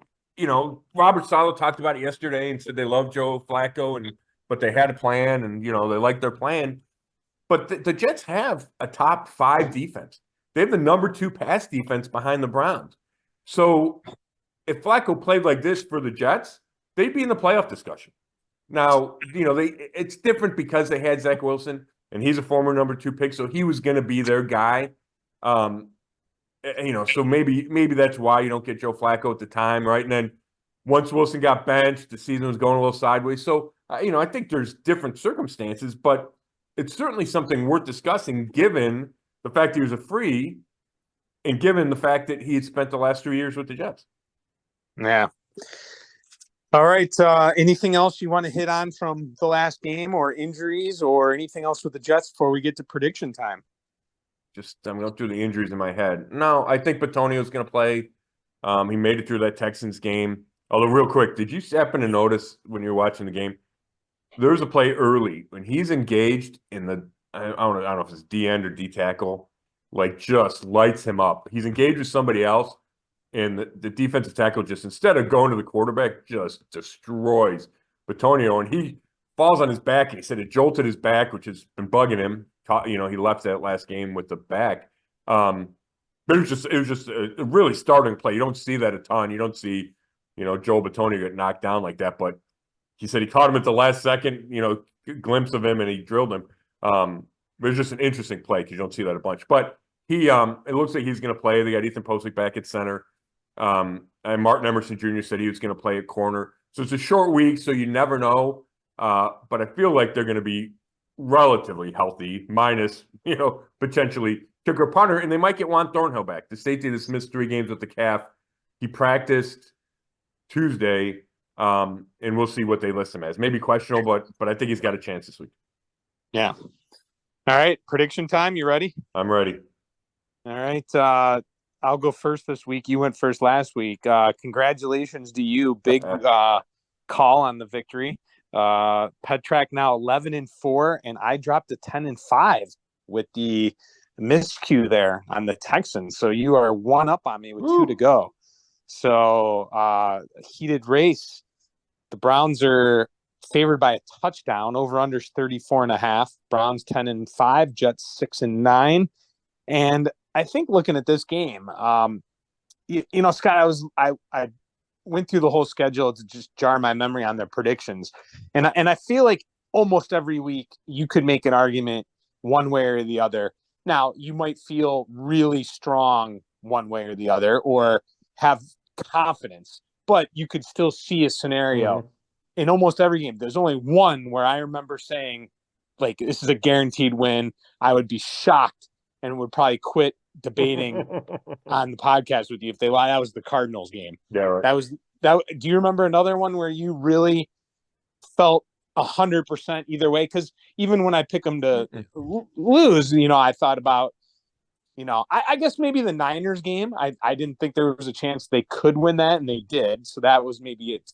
Robert Saleh talked about it yesterday and said they love Joe Flacco, but they had a plan, and, they liked their plan. But the Jets have a top 5 defense. They have the number 2 pass defense behind the Browns. So if Flacco played like this for the Jets, they'd be in the playoff discussion. Now, it's different because they had Zach Wilson, and he's a former number 2 pick, so he was going to be their guy. So maybe that's why you don't get Joe Flacco at the time, right? And then once Wilson got benched, the season was going a little sideways. So, I think there's different circumstances, but it's certainly something worth discussing given the fact he was a free and given the fact that he had spent the last 3 years with the Jets. Yeah. All right. Anything else you want to hit on from the last game or injuries or anything else with the Jets before we get to prediction time? I'm going through the injuries in my head. No, I think Bitonio's going to play. He made it through that Texans game. Although, real quick, did you happen to notice when you were watching the game, there was a play early when he's engaged in I don't know if it's D end or D tackle, like just lights him up. He's engaged with somebody else, and the defensive tackle just, instead of going to the quarterback, just destroys Bitonio, and he falls on his back, and he said it jolted his back, which has been bugging him. He left that last game with the back. But it was just a really startling play. You don't see that a ton. You don't see, Joe Bitonio get knocked down like that. But he said he caught him at the last second, glimpse of him, and he drilled him. But it was just an interesting play because you don't see that a bunch. But it looks like he's going to play. They got Ethan Posick back at center. And Martin Emerson Jr. said he was going to play at corner. So it's a short week, so you never know. But I feel like they're going to be relatively healthy, minus, potentially kicker punter, and they might get Juan Thornhill back. The safety that's missed 3 games with the calf. He practiced Tuesday, and we'll see what they list him as. Maybe questionable, but I think he's got a chance this week. Yeah. All right. Prediction time. You ready? I'm ready. All right. I'll go first this week. You went first last week. Congratulations to you. Big call on the victory. Petrak now 11-4, and I dropped to 10-5 with the miscue there on the Texans. So you are 1 up on me with 2 to go. So heated race. The Browns are favored by a touchdown. Over under 34.5. Browns 10-5. Jets 6-9. And I think looking at this game, Scott, I went through the whole schedule to just jar my memory on their predictions. And I feel like almost every week you could make an argument one way or the other. Now, you might feel really strong one way or the other or have confidence, but you could still see a scenario in almost every game. There's only one where I remember saying, like, this is a guaranteed win. I would be shocked and would probably quit debating on the podcast with you if they lie. That was the Cardinals game. Yeah, right. Do you remember another one where you really felt 100% either way? Because even when I pick them to lose, I thought about, I guess maybe the Niners game. I didn't think there was a chance they could win that, and they did. So that was maybe it.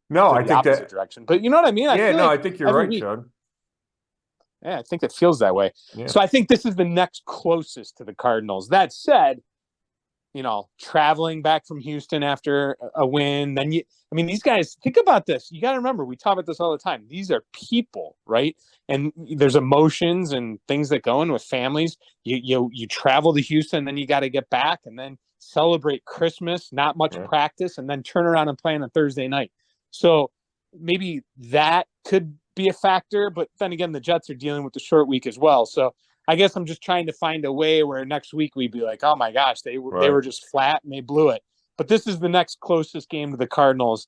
No, I think that direction. But you know what I mean? I think you're right, Sean. Yeah, I think it feels that way. Yeah. So I think this is the next closest to the Cardinals. That said, traveling back from Houston after a win, then these guys, think about this. You got to remember, we talk about this all the time. These are people, right? And there's emotions and things that go in with families. You travel to Houston, then you got to get back and then celebrate Christmas, not much practice, and then turn around and play on a Thursday night. So maybe that could be a factor, but then again, the Jets are dealing with the short week as well. So I guess I'm just trying to find a way where next week we'd be like, oh my gosh, they were just flat and they blew it. But this is the next closest game to the Cardinals,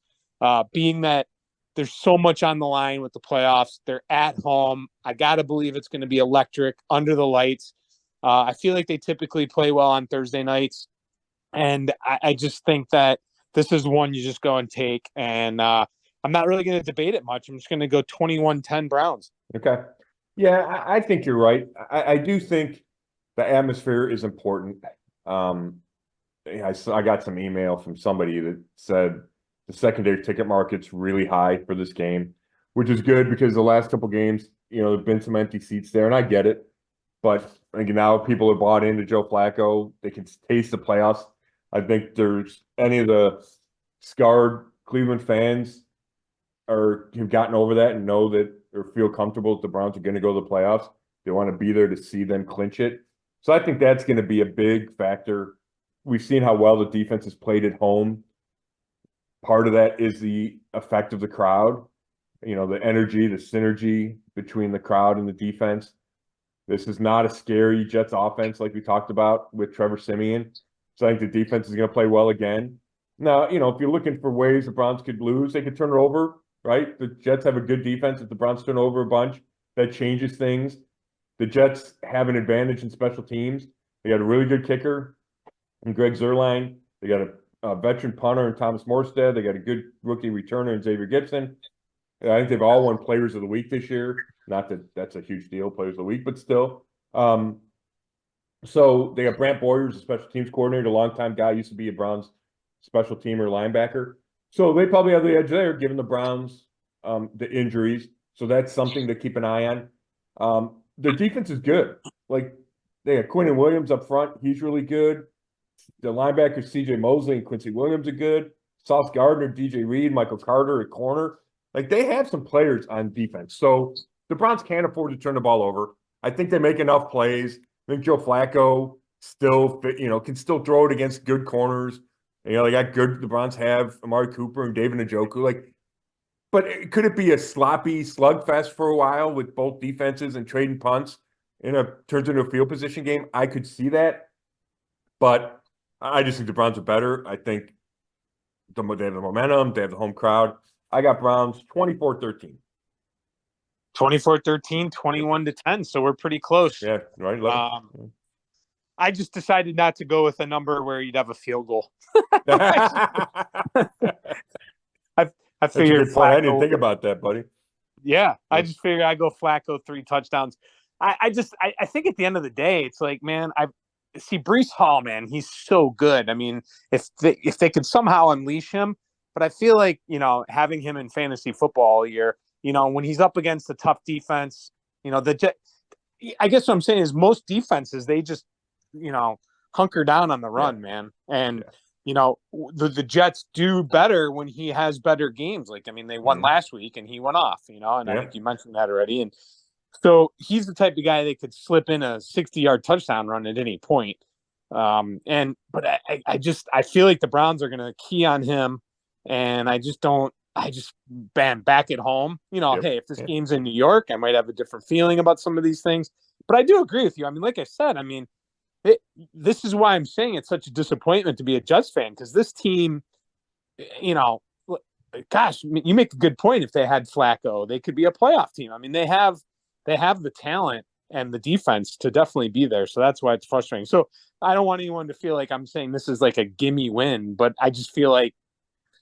being that there's so much on the line with the playoffs. They're at home. I got to believe it's going to be electric under the lights. I feel like they typically play well on Thursday nights. And I just think that this is one you just go and take. And I'm not really going to debate it much. I'm just going to go 21-10 Browns. Okay. Yeah, I think you're right. I do think the atmosphere is important. I got some email from somebody that said the secondary ticket market's really high for this game, which is good because the last couple games, there have been some empty seats there, and I get it. But I think now people are bought into Joe Flacco. They can taste the playoffs. I think there's any of the scarred Cleveland fans have gotten over that and know that or feel comfortable that the Browns are going to go to the playoffs. They want to be there to see them clinch it. So I think that's going to be a big factor. We've seen how well the defense has played at home. Part of that is the effect of the crowd, the energy, the synergy between the crowd and the defense. This is not a scary Jets offense like we talked about with Trevor Siemian. So I think the defense is going to play well again. Now, if you're looking for ways the Browns could lose, they could turn it over, right? The Jets have a good defense. If the Browns turn over a bunch, that changes things. The Jets have an advantage in special teams. They got a really good kicker in Greg Zuerlein. They got a veteran punter in Thomas Morstead. They got a good rookie returner in Xavier Gibson. I think they've all won Players of the Week this year. Not that that's a huge deal, Players of the Week, but still. So they got Brant Boyers, a special teams coordinator, a longtime guy, used to be a Browns special teamer linebacker. So they probably have the edge there, given the Browns the injuries. So that's something to keep an eye on. Their defense is good. Like, they got Quinnen Williams up front. He's really good. The linebackers, C.J. Mosley and Quincy Williams are good. Sauce Gardner, D.J. Reed, Michael Carter at corner. Like, they have some players on defense. So the Browns can't afford to turn the ball over. I think they make enough plays. I think Joe Flacco still, can still throw it against good corners. They got good. The Browns have Amari Cooper and David Njoku. But could it be a sloppy slugfest for a while with both defenses and trading punts? Turns into a field position game. I could see that, but I just think the Browns are better. I think they have the momentum. They have the home crowd. I got Browns 24-13. 24-13, 21-10. So we're pretty close. Yeah, right. I just decided not to go with a number where you'd have a field goal. I figured Flacco, I didn't think about that, buddy. Yeah, I just figured I'd go Flacco 3 touchdowns. I think at the end of the day, it's like, man, I see Breece Hall, man, he's so good. I mean, if they could somehow unleash him, but I feel like, having him in fantasy football all year, when he's up against a tough defense, I guess what I'm saying is most defenses, they just, hunker down on the run, man. And, the Jets do better when he has better games. They won last week and he went off, and I think you mentioned that already. And so he's the type of guy that could slip in a 60-yard touchdown run at any point. But I feel like the Browns are going to key on him, and I just back at home. Hey, if this game's in New York, I might have a different feeling about some of these things. But I do agree with you. Like I said, this is why I'm saying it's such a disappointment to be a Jets fan, because this team, gosh, you make a good point. If they had Flacco, they could be a playoff team. They have the talent and the defense to definitely be there. So that's why it's frustrating. So I don't want anyone to feel like I'm saying this is like a gimme win, but I just feel like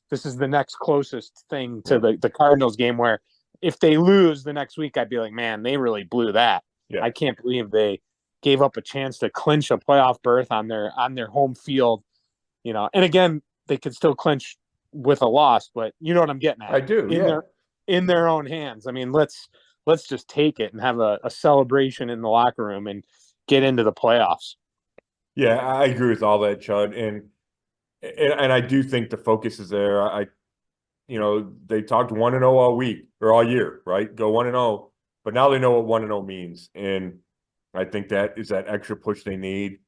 this is the next closest thing to the Cardinals game, where if they lose the next week, I'd be like, man, they really blew that. Yeah. I can't believe they gave up a chance to clinch a playoff berth on their home field, and again, they could still clinch with a loss, but you know what I'm getting at. I do. In their own hands. Let's just take it and have a celebration in the locker room and get into the playoffs. Yeah, I agree with all that, Chud. And I do think the focus is there. They talked 1-0 all week or all year, right? Go 1-0, but now they know what 1-0 means. And I think that is that extra push they need.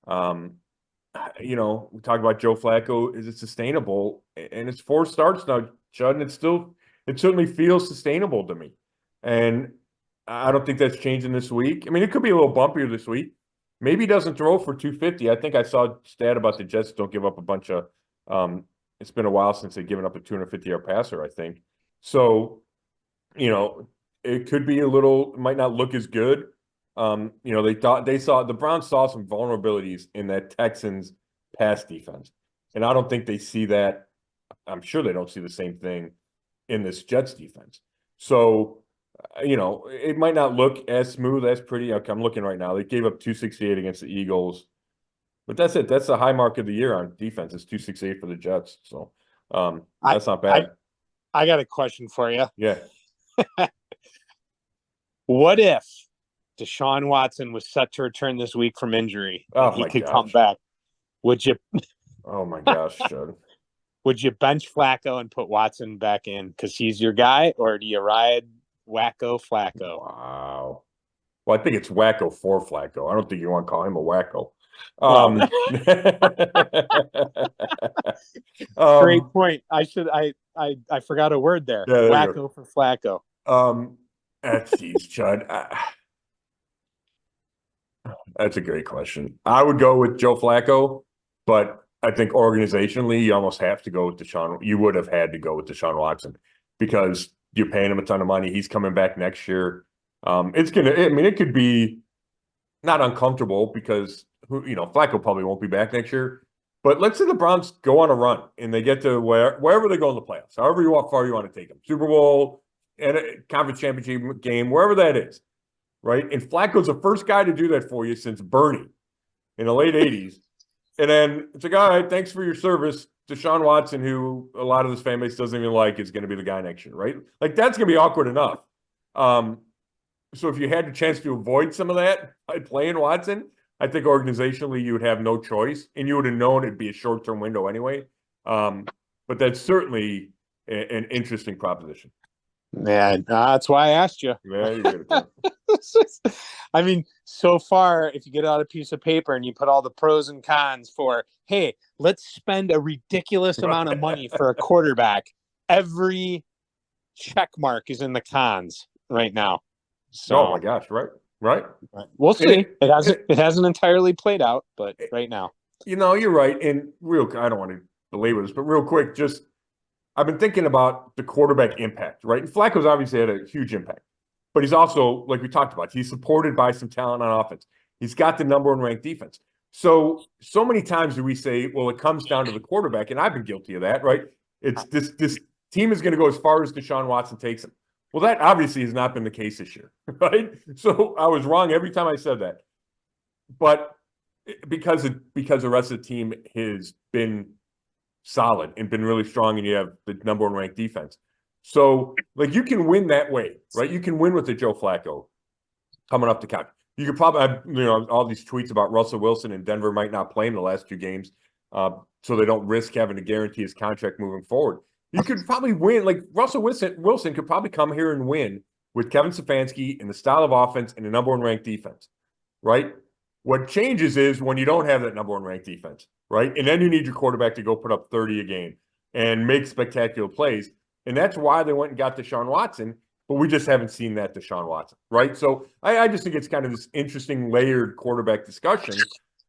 We talk about Joe Flacco. Is it sustainable? And it's 4 starts now, Chud, and it certainly feels sustainable to me. And I don't think that's changing this week. I mean, it could be a little bumpier this week. Maybe he doesn't throw for 250. I think I saw a stat about the Jets don't give up a bunch of it's been a while since they've given up a 250-yard passer, I think. So, it could be it might not look as good. The Browns saw some vulnerabilities in that Texans pass defense. And I don't think they see that. I'm sure they don't see the same thing in this Jets defense. So, it might not look as smooth, as pretty. Okay, I'm looking right now. They gave up 268 against the Eagles. But that's it. That's the high mark of the year on defense. It's 268 for the Jets. So that's not bad. I got a question for you. Yeah. What if Deshaun Watson was set to return this week from injury and he could come back? Would you? Oh my gosh, Judd. Would you bench Flacco and put Watson back in because he's your guy, or do you ride Wacko Flacco? Wow. Well, I think it's Wacko for Flacco. I don't think you want to call him a Wacko. Great point. I forgot a word there. Yeah, Wacko for Flacco. Geez, Chud. That's a great question. I would go with Joe Flacco, but I think organizationally, you almost have to go with Deshaun. You would have had to go with Deshaun Watson because you're paying him a ton of money. He's coming back next year. It could be not uncomfortable because Flacco probably won't be back next year. But let's say the Browns go on a run and they get to wherever they go in the playoffs, however far you want to take them, Super Bowl and a conference championship game, wherever that is, right? And Flacco's the first guy to do that for you since Bernie in the late 80s. And then it's like, all right, thanks for your service. Deshaun Watson, who a lot of this fan base doesn't even like, is going to be the guy next year, right? Like, that's going to be awkward enough. So if you had the chance to avoid some of that by playing Watson, I think organizationally you would have no choice, and you would have known it'd be a short-term window anyway. But that's certainly an interesting proposition. Yeah, that's why I asked you. Yeah, you're good. I mean, so far, if you get out a piece of paper and you put all the pros and cons for, hey, let's spend a ridiculous amount of money for a quarterback, every check mark is in the cons right now. So, oh my gosh, right. We'll see. It hasn't entirely played out, but right now, you're right. And I don't want to belabor this, but real quick, I've been thinking about the quarterback impact, right? And Flacco's obviously had a huge impact, but he's also, like we talked about, he's supported by some talent on offense. He's got the number one ranked defense. So many times do we say, well, it comes down to the quarterback, and I've been guilty of that, right? It's this team is going to go as far as Deshaun Watson takes them. Well, that obviously has not been the case this year, right? So I was wrong every time I said that. But because the rest of the team has been solid and been really strong, and you have the number one ranked defense. So, like, you can win that way, right? You can win with the Joe Flacco coming up the couch. You could probably have, all these tweets about Russell Wilson and Denver might not play him the last two games, so they don't risk having to guarantee his contract moving forward. You could probably win. Like, Russell Wilson could probably come here and win with Kevin Stefanski and the style of offense and the number one ranked defense, right? What changes is when you don't have that number one ranked defense, right? And then you need your quarterback to go put up 30 a game and make spectacular plays. And that's why they went and got Deshaun Watson, but we just haven't seen that Deshaun Watson, right? So I just think it's kind of this interesting layered quarterback discussion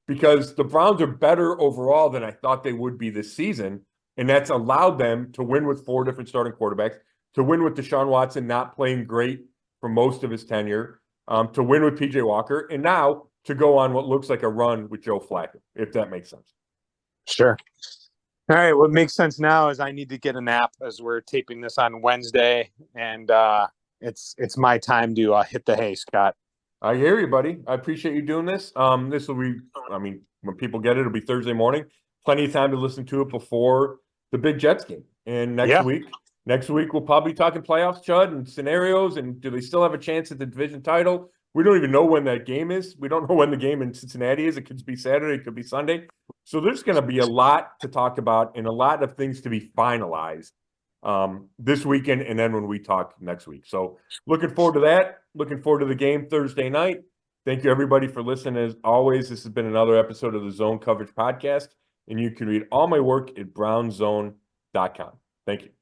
because the Browns are better overall than I thought they would be this season. And that's allowed them to win with four different starting quarterbacks, to win with Deshaun Watson not playing great for most of his tenure, to win with P.J. Walker, and now to go on what looks like a run with Joe Flacco, if that makes sense. Sure. All right. What makes sense now is I need to get a nap as we're taping this on Wednesday, and it's my time to hit the hay, Scott. I hear you, buddy. I appreciate you doing this. This will be, when people get it, it'll be Thursday morning. Plenty of time to listen to it before the big Jets game. And next week we'll probably be talking playoffs, Chud, and scenarios, and do they still have a chance at the division title? We don't even know when that game is. We don't know when the game in Cincinnati is. It could be Saturday. It could be Sunday. So there's going to be a lot to talk about and a lot of things to be finalized this weekend and then when we talk next week. So looking forward to that. Looking forward to the game Thursday night. Thank you, everybody, for listening. As always, this has been another episode of the Zone Coverage Podcast, and you can read all my work at brownzone.com. Thank you.